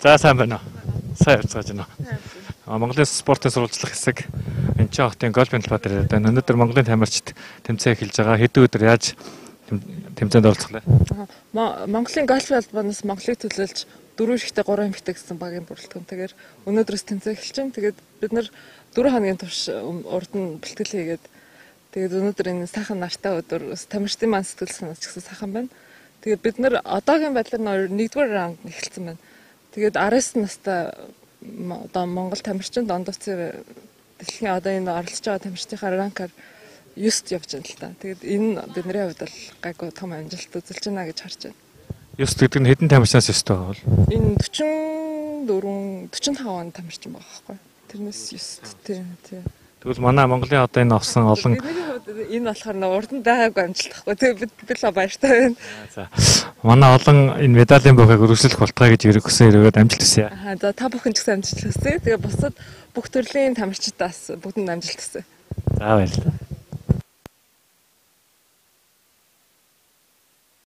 За сайн байна уу? Сайн явцгааж байна уу? Монголын спортын сурвалжлах хэсэг энэ ч хотын голфын талбай дээр байна. Өнөөдөр Монголын тамирчид тэмцээн эхэлж байгаа. Хэдэн өдөр яаж тэмцээнд оролцох вэ? Монголын голфын албанаас Монголыг төлөөлж 4 ихтэй 3 эмэгтэй гэсэн багийн бүрэлдэхүүн. Тэгэхээр өнөөдрөөс тэмцээн эхэлж байна. Тэгээд бид нар 4 хоногийн турш урд нь бэлтгэл хийгээд тэгээд өнөөдөр энэ сайхан нартай өдөр тамирчдын маань сэтгэл санаас ч гэсэн сайхан байна. Тэгээд бид нар одоогийн байдлаар 1-р раунд эхэлсэн байна. Тэгээд 19 настай одоо Монгол тамирчинд ондоцын дэлхийн одоо энэ оролцож байгаа тамирчдынхаа ранкаар 9-т явж байна л та. Тэгээд энэ бидний хувьд бол гайгүй том амжилт үзүүлж байна гэж харж байна. 9 гэдэг нь хэдэн тамирчнаас 9 байгаа бол? Энэ 45 он тамирчин байгаа байхгүй. Тэрнээс 9-т тийм. Тэгвэл манай Монголын одоо энэ авсан олон энэ болохоор урд нь байгаагүй амжилт байхгүй. Тэгээд бид л баяртай байна. За. Манай олон энэ медалийн бүхээг өргөжлөх болтгой гэж өргөсөн амжилт хүсье. За та бүхэн ч гэсэн амжилт хүсье. Тэгээд бусад бүх төрлийн тамирчдаас бүгдэнд амжилт хүсье. За баярлалаа.